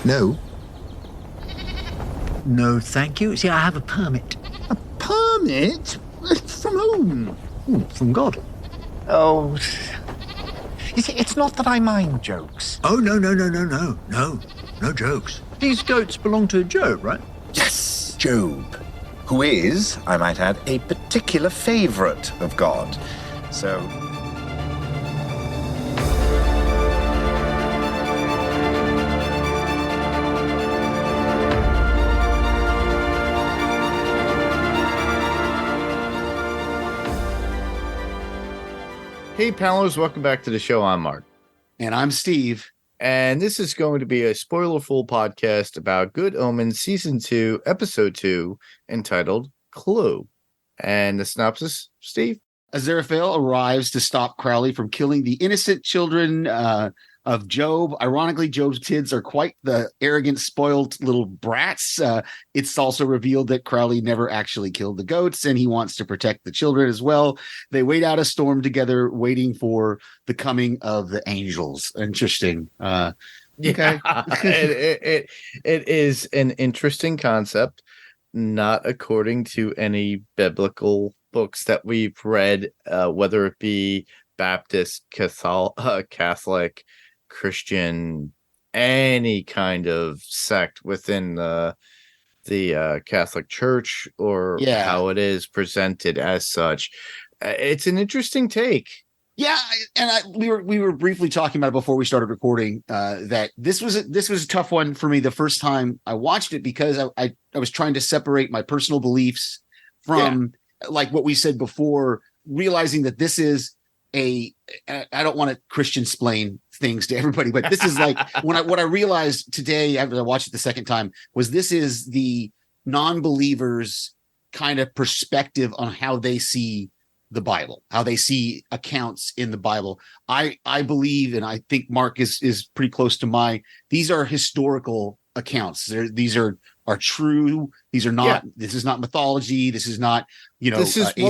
No. No, thank you. See, I have a permit. A permit? From whom? From God. Oh, you see, it's not that I mind jokes. Oh, no. No jokes. These goats belong to Job, right? Yes, Job, who is, I might add, a particular favorite of God. So... Hey, panelists, welcome back to the show. I'm Mark. And I'm Steve. And this is going to be a spoiler-full podcast about Good Omens Season 2, Episode 2, entitled Clue. And the synopsis, Steve? Aziraphale arrives to stop Crowley from killing the innocent children of Job. Ironically, Job's kids are quite the arrogant, spoiled little brats. It's also revealed that Crowley never actually killed the goats, and he wants to protect the children as well. They wait out a storm together, waiting for the coming of the angels. Interesting. Okay. it is an interesting concept, not according to any biblical books that we've read, whether it be Baptist, Catholic, Christian, any kind of sect within the Catholic Church, or how it is presented as such. It's an interesting take. Yeah, and we were briefly talking about it before we started recording, that this was a tough one for me the first time I watched it, because I was trying to separate my personal beliefs from like what we said before, realizing that this is I don't want to Christian splain things to everybody, but this is like what I realized today after I watched it the second time was this is the non-believers kind of perspective on how they see the Bible, how they see accounts in the Bible. I believe, and I think Mark is pretty close to these are historical accounts. These are true. These are not, this is not mythology. This is not, this is what we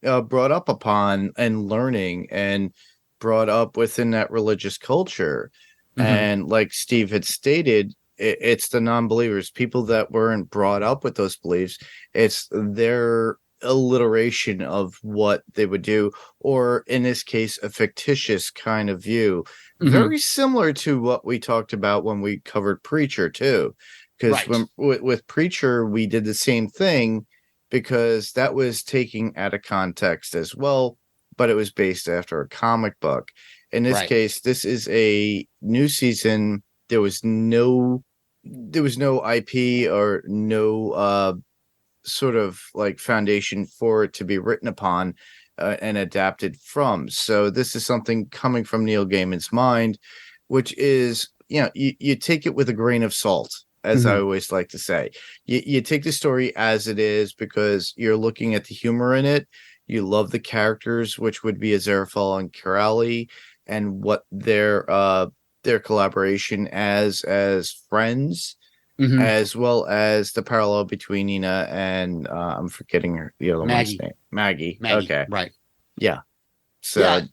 were brought up upon and learning and brought up within that religious culture. Mm-hmm. And like Steve had stated, it's the non-believers, people that weren't brought up with those beliefs. It's their alliteration of what they would do, or in this case, a fictitious kind of view. Mm-hmm. Very similar to what we talked about when we covered Preacher too. Because with Preacher, we did the same thing, because that was taking out of context as well, but it was based after a comic book. In this case, this is a new season. There was no IP or no sort of like foundation for it to be written upon and adapted from. So this is something coming from Neil Gaiman's mind, which is, you take it with a grain of salt, as I always like to say. You take the story as it is, because you're looking at the humor in it. You love the characters, which would be Aziraphale and Crowley, and what their collaboration as friends, as well as the parallel between Nina and I'm forgetting the other one's name. Maggie. Okay. Right. Yeah. So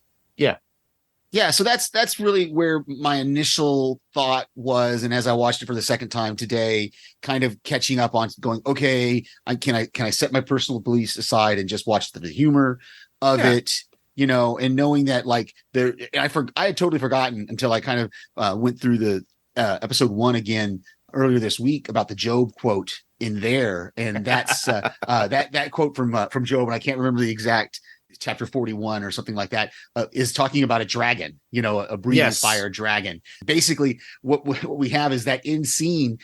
yeah, so that's really where my initial thought was, and as I watched it for the second time today, kind of catching up on going, okay, can I set my personal beliefs aside and just watch the humor of it, and knowing that like I had totally forgotten until I kind of went through the episode 1 again earlier this week about the Job quote in there, and that's that quote from Job, and I can't remember the exact chapter 41 or something like that, is talking about a dragon, a breathing fire dragon. Basically, what we have is that in scene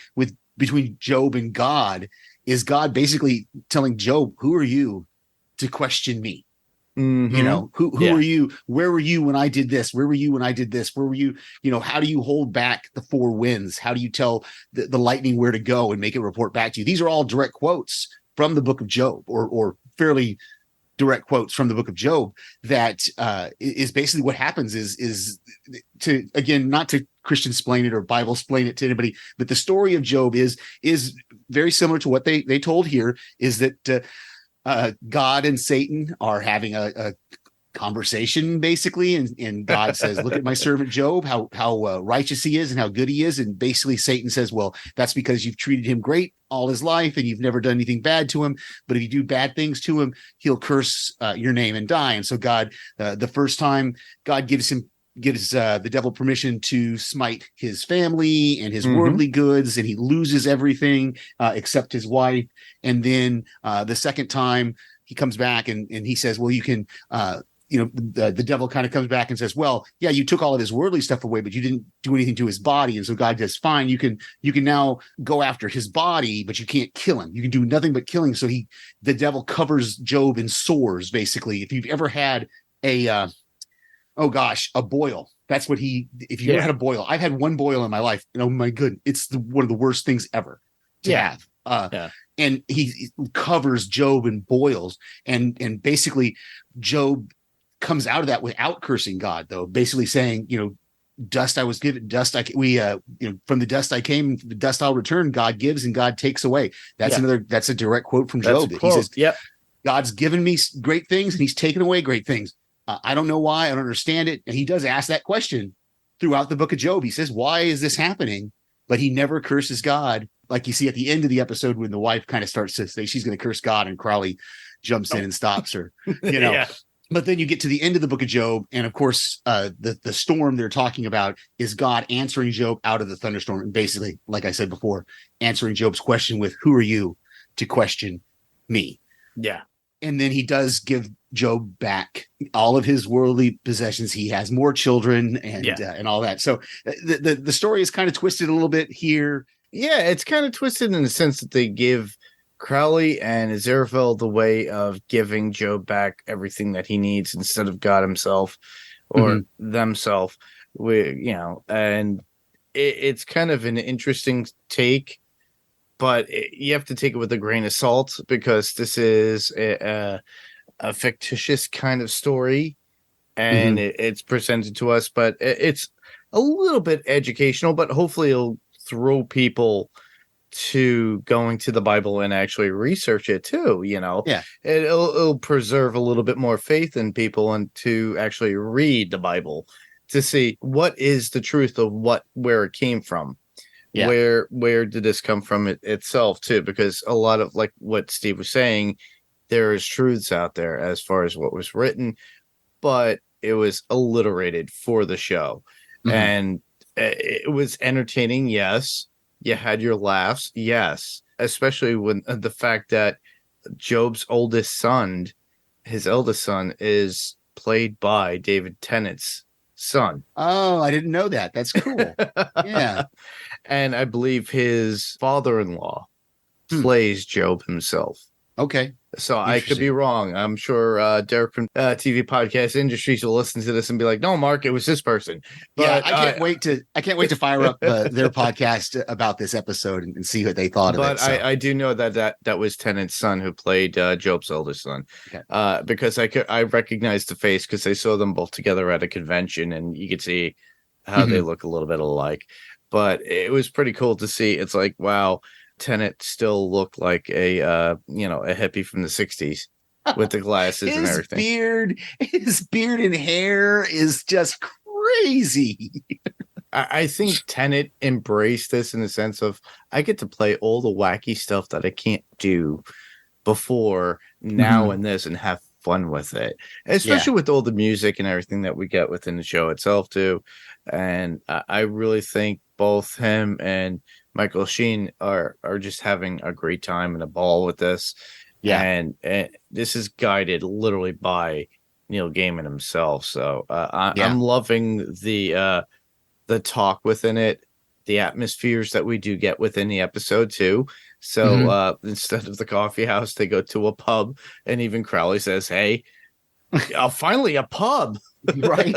between Job and God is God basically telling Job, "Who are you to question me? Mm-hmm. Who are you? Where were you when I did this? Where were you when I did this? Where were you? How do you hold back the 4 winds? How do you tell the lightning where to go and make it report back to you?" These are all direct quotes from the book of Job, or fairly direct quotes from the book of Job. That is basically what happens is to, again, not to Christian explain it or Bible explain it to anybody, but the story of Job is very similar to what they told here, is that God and Satan are having a conversation basically, and God says, look at my servant Job, how righteous he is and how good he is. And basically Satan says, well, that's because you've treated him great all his life and you've never done anything bad to him, but if you do bad things to him, he'll curse your name and die. And so God, the first time, God gives the devil permission to smite his family and his worldly goods, and he loses everything except his wife. And then the second time he comes back and he says, well, you can the devil kind of comes back and says, well, yeah, you took all of his worldly stuff away, but you didn't do anything to his body. And so God says, fine, you can now go after his body, but you can't kill him. You can do nothing but killing. So the devil covers Job in sores, basically. If you've ever had a boil, that's what if you ever had a boil. I've had one boil in my life, and oh my goodness, it's one of the worst things ever to have. And he covers Job in boils, and basically Job comes out of that without cursing God, though, basically saying, dust I was given, from the dust I came, the dust I'll return. God gives and God takes away. That's a direct quote from Job. He says, God's given me great things and he's taken away great things. I don't know why. I don't understand it. And he does ask that question throughout the book of Job. He says, why is this happening? But he never curses God. Like you see at the end of the episode when the wife kind of starts to say she's going to curse God, and Crowley jumps in and stops her, But then you get to the end of the book of Job, and of course, the storm they're talking about is God answering Job out of the thunderstorm, and basically, like I said before, answering Job's question with, "Who are you to question me?" Yeah, and then he does give Job back all of his worldly possessions. He has more children and all that. So the story is kind of twisted a little bit here. Yeah, it's kind of twisted in the sense that they give Crowley and Aziraphale the way of giving Job back everything that he needs instead of God himself or themselves. And it's kind of an interesting take, but you have to take it with a grain of salt because this is a fictitious kind of story, and it's presented to us, but it's a little bit educational, but hopefully it'll throw people to going to the Bible and actually research it too. It'll preserve a little bit more faith in people and to actually read the Bible to see what is the truth of where it came from. Where did this come from itself too? Because a lot of, like what Steve was saying, there is truths out there as far as what was written, but it was alliterated for the show. And it was entertaining. Yes. You had your laughs. Yes. Especially when the fact that Job's eldest son is played by David Tennant's son. Oh, I didn't know that. That's cool. Yeah. And I believe his father-in-law plays Job himself. Okay. So I could be wrong. I'm sure Derek from TV Podcast Industries will listen to this and be like, "No, Mark, it was this person." But I can't wait to fire up their podcast about this episode and see what they thought of it. But I do know that was Tennant's son who played Job's eldest son, because I recognized the face because I saw them both together at a convention, and you could see how they look a little bit alike. But it was pretty cool to see. It's like, wow. Tennant still looked like a hippie from the 60s with the glasses and everything. His beard and hair is just crazy. I think Tennant embraced this in the sense of, I get to play all the wacky stuff that I can't do before now in this and have fun with it, especially with all the music and everything that we get within the show itself too. And I really think both him and Michael Sheen are just having a great time and a ball with this. Yeah. And this is guided literally by Neil Gaiman himself. So I'm loving the talk within it, the atmospheres that we do get within the episode too. So instead of the coffee house, they go to a pub, and even Crowley says, "Hey, finally a pub." right.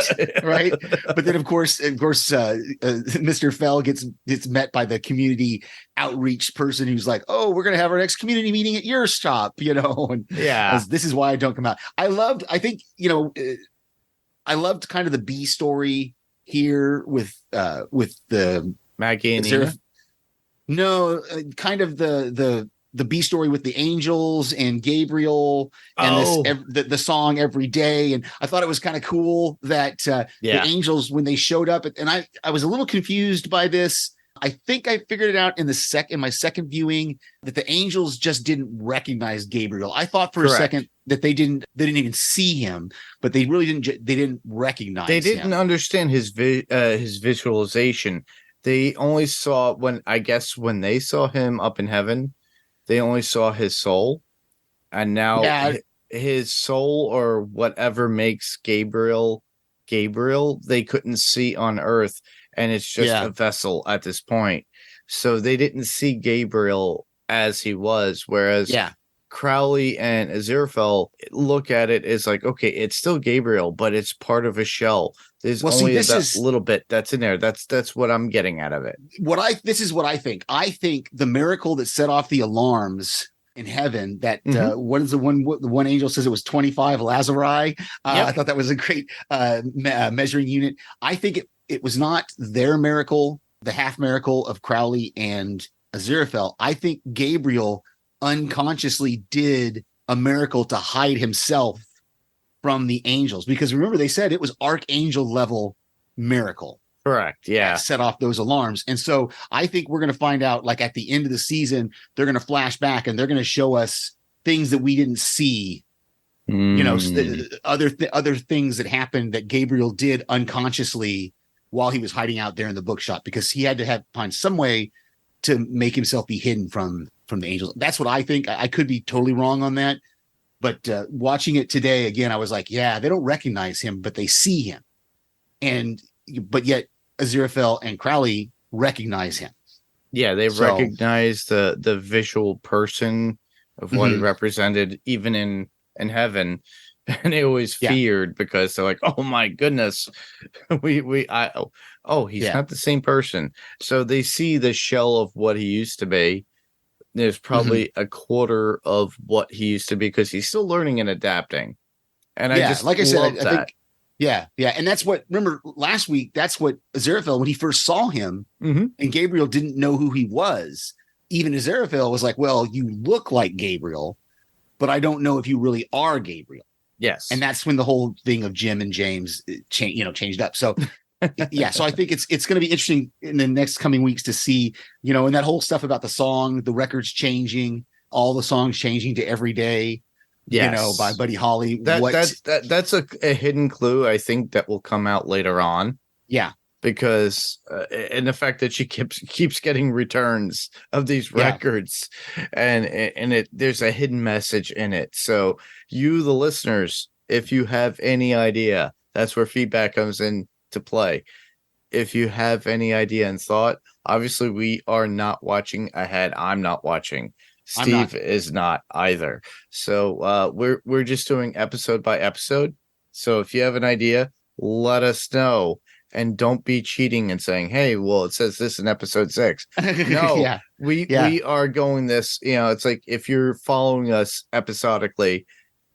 But then of course Mr. Fell gets met by the community outreach person who's like, "Oh, we're gonna have our next community meeting at your shop," and this is why I don't come out. I loved kind of the B story here with the Maggie and Nina. No, kind of the the B story with the angels and Gabriel and the song Every Day. And I thought it was kind of cool that the angels, when they showed up, and I was a little confused by this. I think I figured it out in my second viewing that the angels just didn't recognize Gabriel. I thought for a second that they didn't even see him, but they really didn't recognize him. They didn't understand his visualization. They only saw when they saw him up in heaven, they only saw his soul. And now his soul, or whatever makes Gabriel, they couldn't see on earth. And it's just a vessel at this point. So they didn't see Gabriel as he was. Whereas Crowley and Aziraphale look at it as like, okay, it's still Gabriel, but it's part of a shell. There's little bit that's in there. That's what I'm getting out of it. This is what I think. I think the miracle that set off the alarms in heaven, that what is the one angel says it was 25 Lazari. I thought that was a great measuring unit. I think it was not their miracle, the half miracle of Crowley and Aziraphale. I think Gabriel unconsciously did a miracle to hide himself from the angels, because remember they said it was archangel level miracle. Correct. Yeah. Set off those alarms. And so I think we're going to find out, like at the end of the season, they're going to flash back and they're going to show us things that we didn't see. You know, other things that happened that Gabriel did unconsciously while he was hiding out there in the bookshop, because he had to find some way to make himself be hidden from the angels. That's what I think. I could be totally wrong on that, but watching it today again, I was like, yeah, they don't recognize him, but they see him, but yet Aziraphale and Crowley recognize him. Yeah, they recognize the visual person of what he represented, even in heaven. And they always feared, because they're like, oh my goodness, he's not the same person. So they see the shell of what he used to be. There's probably a quarter of what he used to be, because he's still learning and adapting. And I just, like I said, I think, and that's what, remember last week, that's what Aziraphale, when he first saw him, and Gabriel didn't know who he was. Even Aziraphale was like, well, you look like Gabriel, but I don't know if you really are Gabriel. Yes. And that's when the whole thing of Jim and James changed up. So so I think it's going to be interesting in the next coming weeks to see, and that whole stuff about the song, the records changing, all the songs changing to Every Day, by Buddy Holly. That's a hidden clue, I think, that will come out later on. Yeah. Because and the fact that she keeps getting returns of these records, and there's a hidden message in it. So you, the listeners, if you have any idea, that's where feedback comes in to play. If you have any idea and thought, obviously we are not watching ahead. I'm not watching. Steve is not either. So we're just doing episode by episode. So if you have an idea, let us know. And don't be cheating and saying, hey, well, it says this in episode 6. No, we are going this, it's like, if you're following us episodically,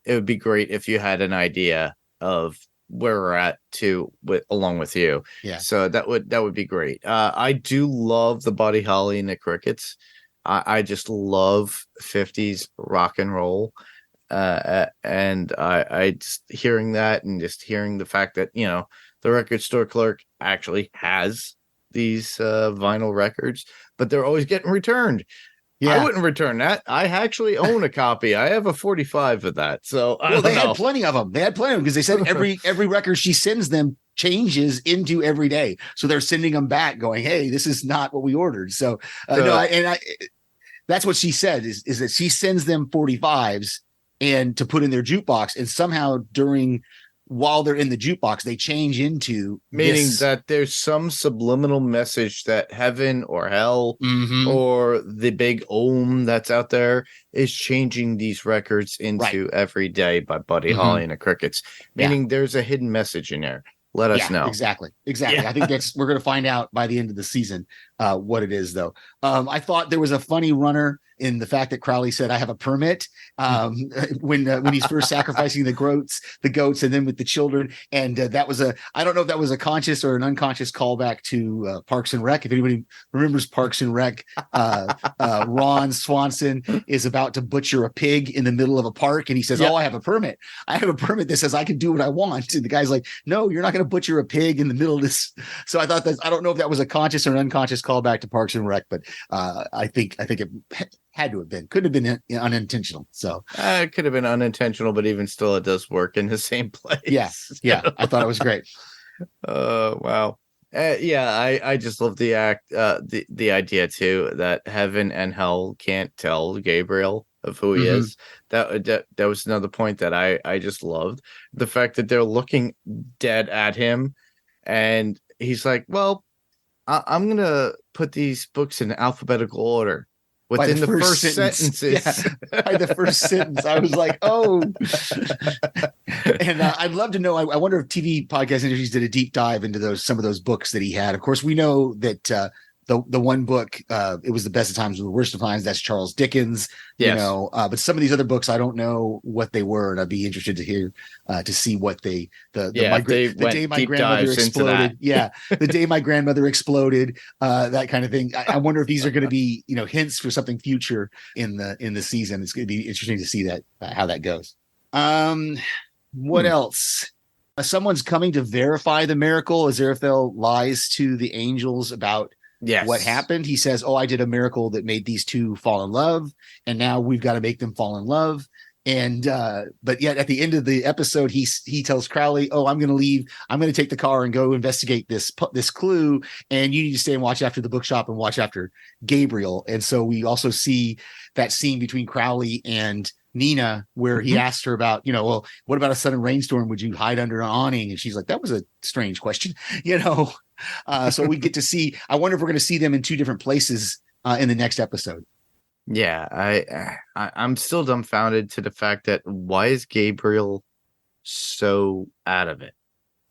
it would be great if you had an idea of where we're at along with you. Yeah. So that would be great. I do love the Buddy Holly and the Crickets. I just love 50s rock and roll. And I just hearing that, and just hearing the fact that, the record store clerk actually has these vinyl records, but they're always getting returned. Yeah. I wouldn't return that. I actually own a copy. I have a 45 of that. So they had plenty of them. They had plenty of them, because they said every record she sends them changes into Every Day. So they're sending them back going, hey, this is not what we ordered. So that's what she said is that she sends them 45s and to put in their jukebox, and somehow while they're in the jukebox, they change into meaning that there's some subliminal message that heaven or hell or the big Om that's out there is changing these records into Every Day by Buddy Holly and the Crickets. Meaning there's a hidden message in there. Let us know. Exactly. Yeah. I think we're going to find out by the end of the season what it is, though. I thought there was a funny runner in the fact that Crowley said, "I have a permit," when he's first sacrificing the goats, and then with the children. And that was I don't know if that was a conscious or an unconscious callback to Parks and Rec. If anybody remembers Parks and Rec, Ron Swanson is about to butcher a pig in the middle of a park, and he says, "Oh, I have a permit. I have a permit that says I can do what I want." And the guy's like, "No, you're not going to butcher a pig in the middle of this." So I thought I don't know if that was a conscious or an unconscious callback to Parks and Rec, but I think it had to have been. Couldn't have been unintentional. So it could have been unintentional, but even still, it does work in the same place. Yeah. I thought it was great. Wow. I just love the idea too that heaven and hell can't tell Gabriel of who he is. That was another point that I just loved. The fact that they're looking dead at him, and he's like, "Well, I'm gonna put these books in alphabetical order." Within the first sentences. Yeah, by the first sentence, I was like, "Oh!" And I'd love to know. I wonder if TV Podcast Industries did a deep dive into some of those books that he had. Of course, we know that the one book, it was the best of times and the worst of times. That's Charles Dickens. Yes. But some of these other books, I don't know what they were, and I'd be interested to hear to see what the day my grandmother exploded. Yeah, the day my grandmother exploded, that kind of thing. I wonder if these are going to be hints for something future in the season. It's going to be interesting to see that how that goes. What else? Someone's coming to verify the miracle. Aziraphale lies to the angels about what happened. He says, "Oh, I did a miracle that made these two fall in love, and now we've got to make them fall in love." And but yet at the end of the episode, he tells Crowley, "Oh, I'm going to leave. I'm going to take the car and go investigate this clue, and you need to stay and watch after the bookshop and watch after Gabriel." And so we also see that scene between Crowley and Nina where he asked her about, well, what about a sudden rainstorm? Would you hide under an awning? And she's like, "That was a strange question," So we get to see. I wonder if we're going to see them in two different places in the next episode. Yeah, I'm still dumbfounded to the fact that why is Gabriel so out of it?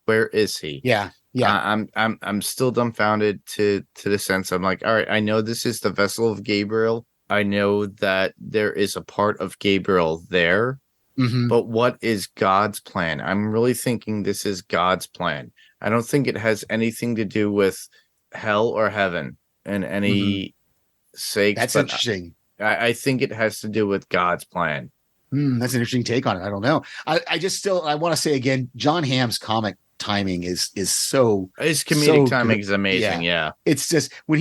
Where is he? Yeah. I'm still dumbfounded to the sense I'm like, all right, I know this is the vessel of Gabriel. I know that there is a part of Gabriel there, but what is God's plan? I'm really thinking this is God's plan. I don't think it has anything to do with hell or heaven in any sake. That's interesting. I think it has to do with God's plan. That's an interesting take on it. I don't know. I want to say again, John Hamm's comic timing is so his comedic timing good. is amazing. Yeah. It's just when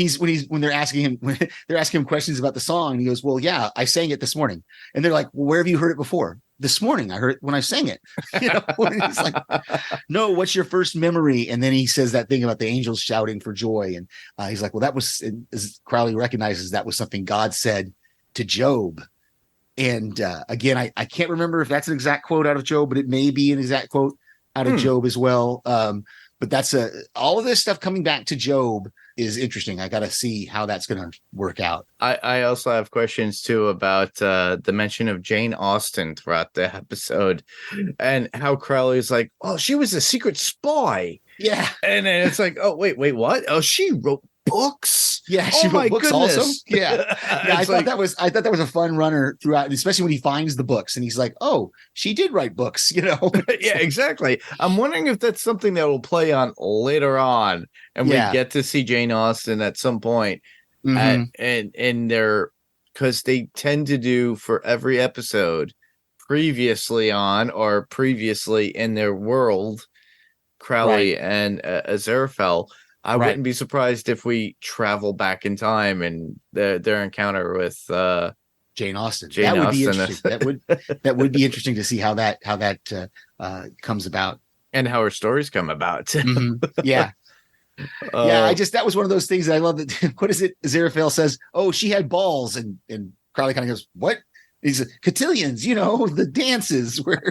they're asking him questions about the song, and he goes, "Well, yeah, I sang it this morning." And they're like, "Well, where have you heard it before?" "This morning. I heard it when I sang it." And he's like, "No, what's your first memory?" And then he says that thing about the angels shouting for joy. And he's like, "Well, that was," as Crowley recognizes, that was something God said to Job. And again, I can't remember if that's an exact quote out of Job, but it may be an exact quote out of Job as well. But that's all of this stuff coming back to Job is interesting. I got to see how that's going to work out. I also have questions too about the mention of Jane Austen throughout the episode and how Crowley's like, "Oh, she was a secret spy." Yeah. And then it's like, "Oh, wait, what? Oh, she wrote books." Yeah, she wrote books also. Yeah. I thought like, that was a fun runner throughout, especially when he finds the books and he's like, "Oh, she did write books," Yeah, exactly. I'm wondering if that's something that will play on later on, and we get to see Jane Austen at some point, and they're because they tend to do for every episode previously on or previously in their world, Crowley and Aziraphale. I wouldn't be surprised if we travel back in time and their encounter with Jane Austen. That would be interesting. that would be interesting to see how that comes about and how her stories come about. Yeah. That was one of those things that I love. That what is it? Aziraphale says, "Oh, she had balls," and Crowley kind of goes, "What?" These cotillions, the dances where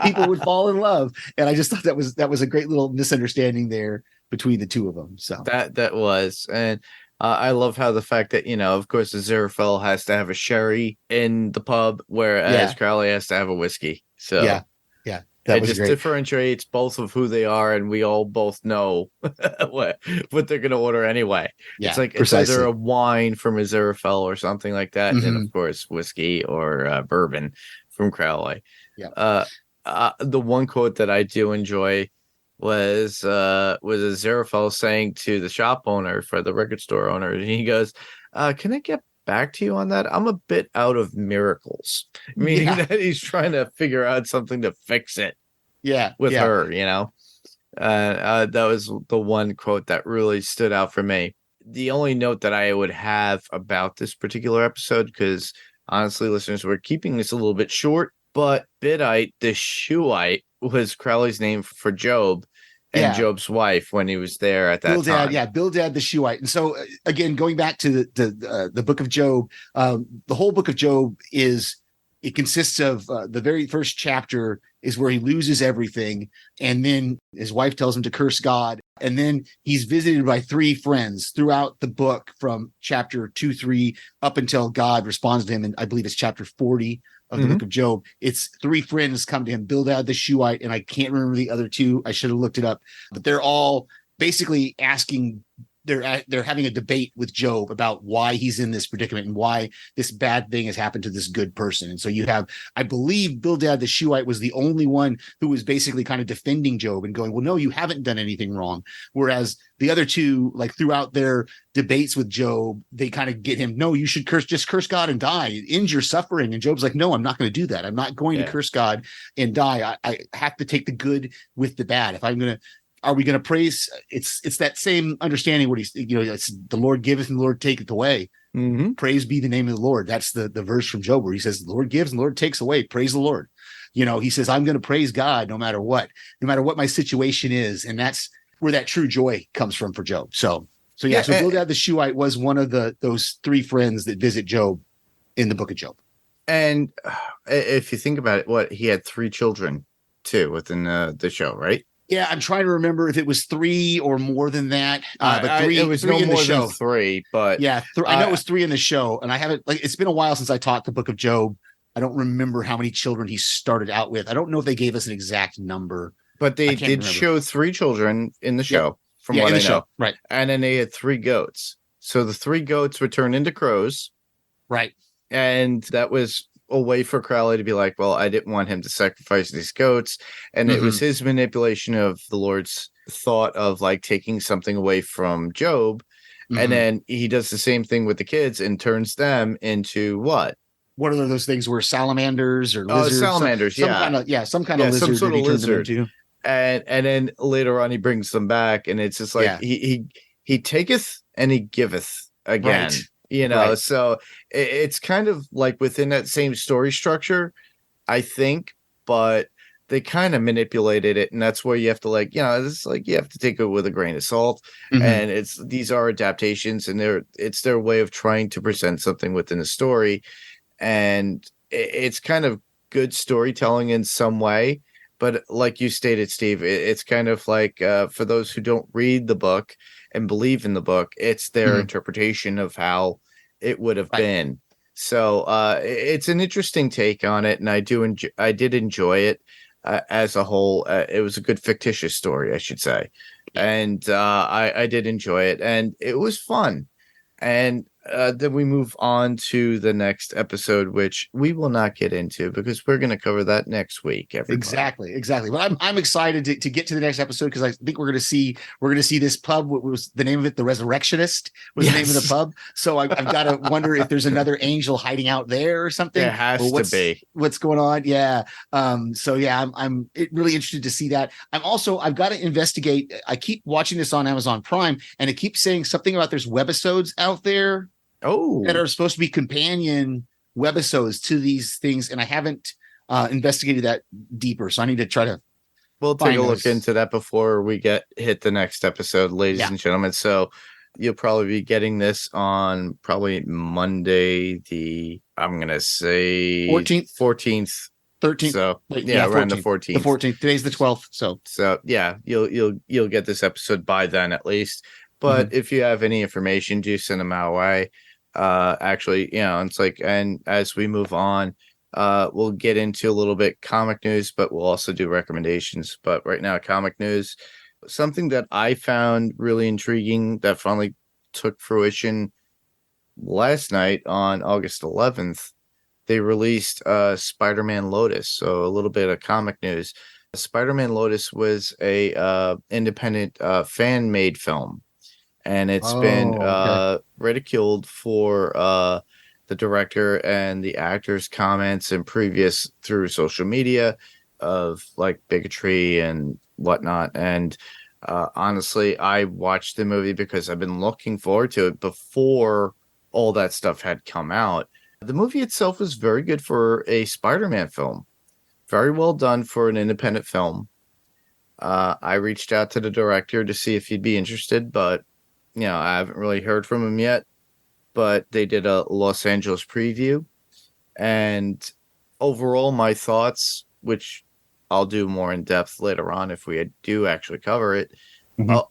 people would fall in love. And I just thought that was a great little misunderstanding there between the two of them. So that was, and I love how the fact that, of course, Aziraphale has to have a sherry in the pub, whereas Crowley has to have a whiskey. So yeah. That It was just great. differentiates both of who they are, and we all both know what they're going to order anyway. Yeah, it's like precisely. it's either a wine from Aziraphale or something like that, and then Mhm. of course whiskey or bourbon from Crowley. Yeah. The one quote that I do enjoy was Aziraphale saying to the shop owner for the record store owner, and he goes, "Can I get back to you on that? I'm a bit out of miracles," meaning Yeah. that he's trying to figure out something to fix it Yeah. with Yeah. her, you know. That was the one quote that really stood out for me. The only note that I would have about this particular episode, because honestly, listeners, we're keeping this a little bit short, but Bidite, the Shuite, was Crowley's name for Job and Yeah. Job's wife when he was there at that Bildad, time. yeah, Bildad the Shuhite. And so again, going back to the book of Job, the whole book of Job it consists of the very first chapter is where he loses everything, and then his wife tells him to curse God, and then he's visited by three friends throughout the book from chapter 2-3 up until God responds to him, and I believe it's chapter 40 of the book of Job. It's three friends come to him, Bildad the Shuhite, and I can't remember the other two. I should have looked it up, but they're all basically asking, they're having a debate with Job about why he's in this predicament and why this bad thing has happened to this good person. And so you have, I believe Bildad the Shuhite was the only one who was basically kind of defending Job and going, well, no, you haven't done anything wrong. Whereas the other two, like throughout their debates with Job, they kind of get him, no, you should just curse God and die. It ends your suffering. And Job's like, no, I'm not going to do that. I'm not going to curse God and die. I have to take the good with the bad. If I'm going to, are we going to praise? It's that same understanding what he's, it's the Lord giveth and the Lord taketh away. Mm-hmm. Praise be the name of the Lord. That's the verse from Job where he says, the Lord gives and the Lord takes away. Praise the Lord. He says, I'm going to praise God no matter what my situation is. And that's where that true joy comes from for Job. So Bildad the Shuhite was one of those three friends that visit Job in the book of Job. And if you think about it, he had three children too within the show, right? Yeah, I'm trying to remember if it was three or more than that. But three, it was three no in the more show. than three, but yeah, I know it was three in the show, and I haven't. It's been a while since I taught the Book of Job. I don't remember how many children he started out with. I don't know if they gave us an exact number, but they did show three children in the show, from what I know. Show. Right, and then they had three goats. So the three goats would turn into crows, right, and that was a way for Crowley to be like, well, I didn't want him to sacrifice these goats. And it was his manipulation of the Lord's thought of like taking something away from Job. And then he does the same thing with the kids and turns them into what? What are those things where salamanders or lizards? Salamanders, some kind of lizard. Some sort of lizard. Into. And then later on he brings them back, and it's just like he taketh and he giveth again. Right. So it's kind of like within that same story structure, I think, but they kind of manipulated it. And that's where you have to it's like you have to take it with a grain of salt. And these are adaptations, and it's their way of trying to present something within a story. And it's kind of good storytelling in some way. But like you stated, Steve, it's kind of like for those who don't read the book and believe in the book, it's their interpretation of how it would have been. So it's an interesting take on it, and I did enjoy it as a whole. It was a good fictitious story, I should say, and I did enjoy it, and it was fun. And then we move on to the next episode, which we will not get into because we're going to cover that next week. Exactly. But I'm excited to get to the next episode because I think we're going to see this pub. What was the name of it? The Resurrectionist was the name of the pub. So I've got to wonder if there's another angel hiding out there or something. There has to be. What's going on? Yeah. I'm really interested to see that. I've got to investigate. I keep watching this on Amazon Prime, and it keeps saying something about there's webisodes out there. That are supposed to be companion webisodes to these things, and I haven't investigated that deeper, so I need to try to. We'll take a look into that before we hit the next episode, ladies and gentlemen. So you'll probably be getting this on probably Monday, I'm gonna say 14th, 13th. So around the 14th. The 14th. Today's the 12th. So yeah, you'll get this episode by then at least. But if you have any information, do send them our way. Actually, it's like, and as we move on, We'll get into a little bit comic news, but we'll also do recommendations. But right now, comic news. Something that I found really intriguing that finally took fruition last night on August 11th. They released Spider-Man Lotus. So a little bit of comic news. Spider-Man Lotus was a independent fan-made film, and it's been ridiculed for the director and the actors' comments and previous through social media of like bigotry and whatnot. And honestly, I watched the movie because I've been looking forward to it before all that stuff had come out. The movie itself is very good for a Spider-Man film. Very well done for an independent film. I reached out to the director to see if he'd be interested, but I haven't really heard from him yet. But they did a Los Angeles preview, and overall, my thoughts, which I'll do more in depth later on if we do actually cover it.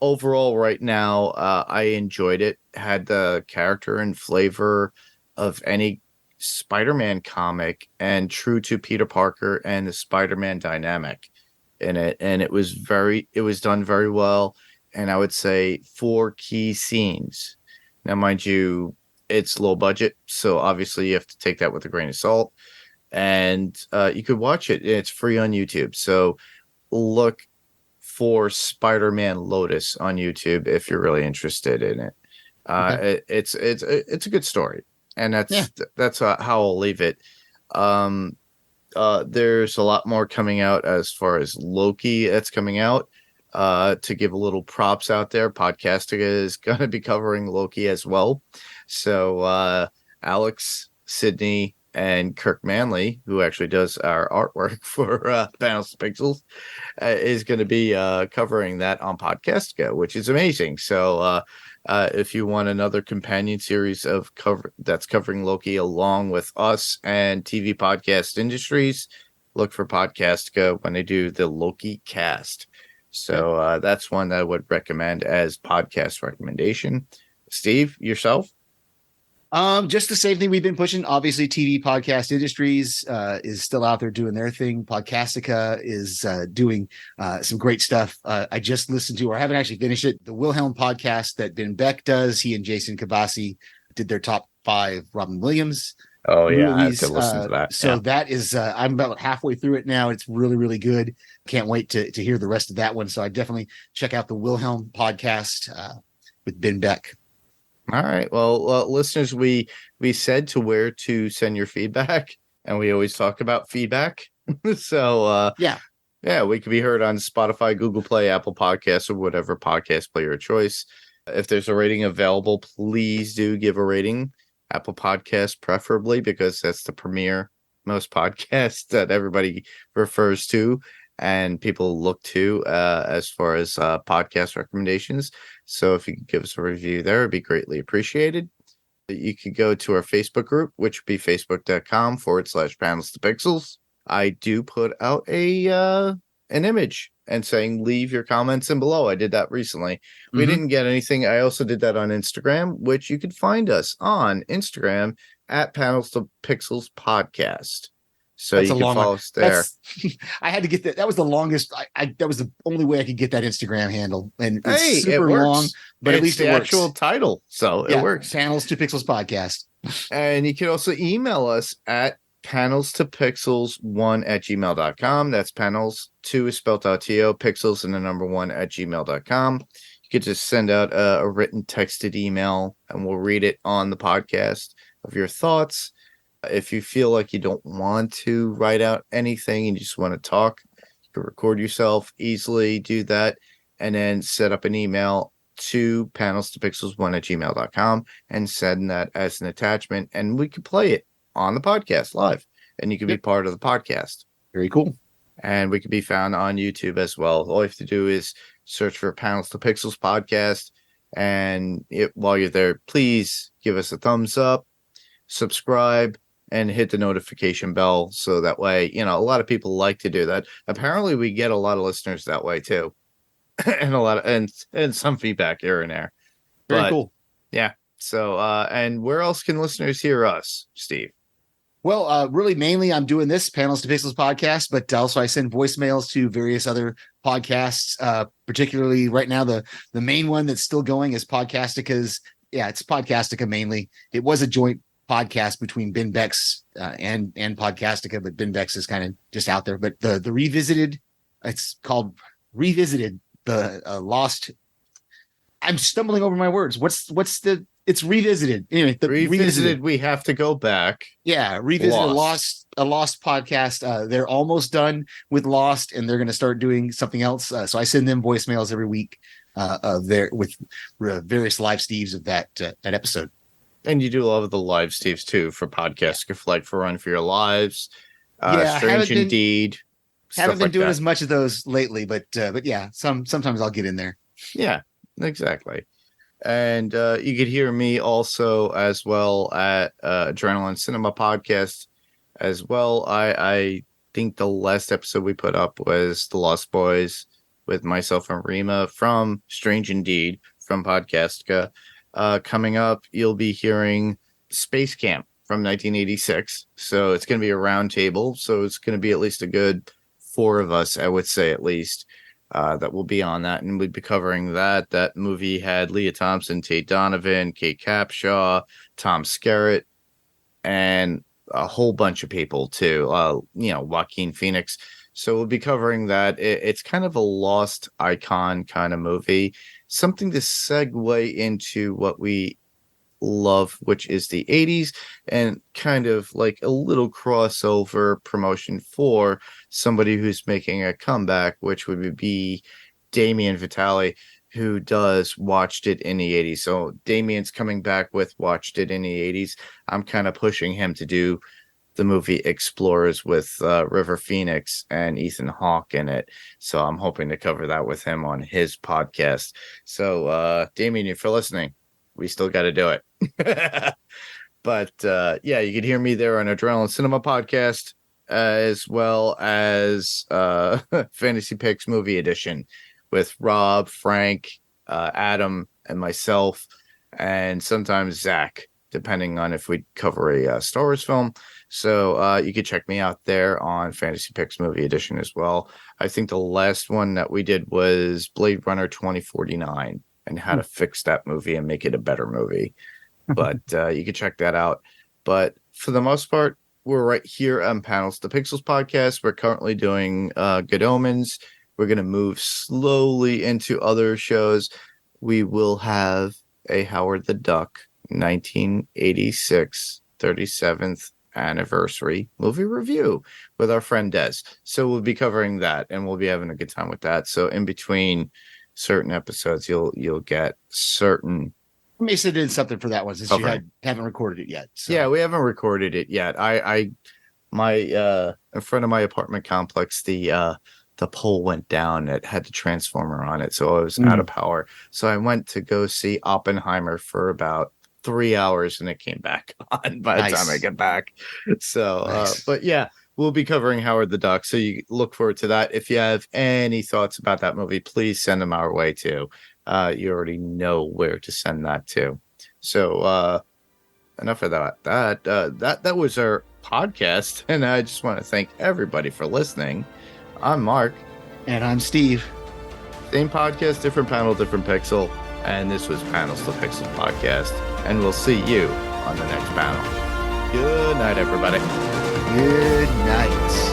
Overall, right now, I enjoyed it. Had the character and flavor of any Spider-Man comic, and true to Peter Parker and the Spider-Man dynamic in it. And it was done very well. And I would say 4 key scenes. Now, mind you, it's low budget, so obviously you have to take that with a grain of salt. And you could watch it. It's free on YouTube. So look for Spider-Man Lotus on YouTube if you're really interested in it. It's a good story, and that's how I'll leave it. There's a lot more coming out as far as Loki that's coming out. To give a little props out there, Podcastica is going to be covering Loki as well. So Alex, Sydney, and Kirk Manley, who actually does our artwork for Panels to Pixels, is going to be covering that on Podcastica, which is amazing. So if you want another companion series that's covering Loki along with us and TV Podcast Industries, look for Podcastica when they do the Loki cast. So that's one that I would recommend as podcast recommendation. Steve, yourself? Just the same thing we've been pushing. Obviously, TV Podcast Industries is still out there doing their thing. Podcastica is doing some great stuff. I just listened to, or I haven't actually finished it, the Wilhelm podcast that Ben Beck does. He and Jason Kabasi did their top 5 Robin Williams movies. I have to listen to that. So that is, I'm about halfway through it now. It's really, really good. Can't wait to hear the rest of that one. So I definitely check out the Wilhelm podcast with Ben Beck. All right. Well, listeners, we said to where to send your feedback, and we always talk about feedback. So we could be heard on Spotify, Google Play, Apple Podcasts, or whatever podcast player of choice. If there's a rating available, please do give a rating. Apple Podcasts preferably, because that's the premier most podcasts that everybody refers to and people look to as far as podcast recommendations. So if you could give us a review there, it'd be greatly appreciated. You could go to our Facebook group, which would be facebook.com/panels to pixels. I do put out an image and saying, leave your comments in below. I did that recently. We didn't get anything. I also did that on Instagram, which you could find us on Instagram at Panels to Pixels Podcast. So you can follow us there. I had to get that. That was the longest. That was the only way I could get that Instagram handle. And it's super long, but at least the it actual works. Title. So it works. Panels to Pixels Podcast. And you can also email us at panels2pixels1@gmail.com. That's panels 2 is spelled out to pixels and the number 1@gmail.com. You could just send out a written texted email and we'll read it on the podcast of your thoughts. If you feel like you don't want to write out anything and you just want to talk, you can record yourself, easily do that, and then set up an email to panels2pixels1@gmail.com and send that as an attachment, and we could play it on the podcast live, and you can be part of the podcast. Very cool. And we can be found on YouTube as well. All you have to do is search for Panels to Pixels Podcast, and while you're there, please give us a thumbs up, subscribe, and hit the notification bell, so that way, a lot of people like to do that. Apparently we get a lot of listeners that way too. And and some feedback here and there. Very cool. Yeah. So and where else can listeners hear us, Steve? Well, really, mainly I'm doing this Panels to Pixels podcast, but also I send voicemails to various other podcasts. Particularly right now, the main one that's still going is Podcastica's. Yeah, it's Podcastica mainly. It was a joint podcast between Ben Beck's and Podcastica, but Ben Beck's is kind of just out there. But the revisited, it's called Revisited, the Lost. I'm stumbling over my words. What's the it's revisited. Anyway, the revisited. We have to go back. Yeah, revisited a Lost podcast. They're almost done with Lost, and they're going to start doing something else. So I send them voicemails every week there with various live Steves of that episode. And you do love the live Steves too for podcasts like for Run for Your Lives, Strange Indeed. Haven't been like doing that. as much of those lately, but yeah, sometimes I'll get in there. Yeah, exactly. And you could hear me also as well at Adrenaline Cinema Podcast as well. I think the last episode we put up was The Lost Boys with myself and Rima from Strange Indeed from Podcastica. Coming up, you'll be hearing Space Camp from 1986. So it's going to be a round table. So it's going to be at least a good 4 of us, I would say at least. That will be on that, and we'll be covering that. That movie had Leah Thompson, Tate Donovan, Kate Capshaw, Tom Skerritt, and a whole bunch of people too. Joaquin Phoenix. So we'll be covering that. It's kind of a lost icon kind of movie, something to segue into what we love, which is the 80s, and kind of like a little crossover promotion for somebody who's making a comeback, which would be Damien Vitale, who does Watched It in the 80s. So Damien's coming back with Watched It in the 80s. I'm kind of pushing him to do the movie Explorers with River Phoenix and Ethan Hawke in it. So I'm hoping to cover that with him on his podcast. So Damien, if you're listening, we still got to do it. But yeah, you can hear me there on Adrenaline Cinema Podcast, as well as Fantasy Picks Movie Edition with Rob, Frank, Adam, and myself, and sometimes Zach, depending on if we cover a Star Wars film. So you can check me out there on Fantasy Picks Movie Edition as well. I think the last one that we did was Blade Runner 2049 and how to fix that movie and make it a better movie. But you can check that out. But for the most part, we're right here on Panels to Pixels podcast. We're currently doing Good Omens. We're going to move slowly into other shows. We will have a Howard the Duck 1986 37th anniversary movie review with our friend Des. So we'll be covering that, and we'll be having a good time with that. So in between certain episodes, you'll get certain. Mesa did something for that one since you haven't recorded it yet. So. Yeah, we haven't recorded it yet. In front of my apartment complex, the pole went down. It had the transformer on it, so I was out of power. So I went to go see Oppenheimer for about 3 hours, and it came back on by the time I get back. So, but yeah, we'll be covering Howard the Duck. So you look forward to that. If you have any thoughts about that movie, please send them our way too. You already know where to send that to. So enough of that. That was our podcast, and I just want to thank everybody for listening. I'm Mark, and I'm Steve. Same podcast, different panel, different pixel, and this was Panels to Pixels podcast. And we'll see you on the next panel. Good night, everybody. Good night.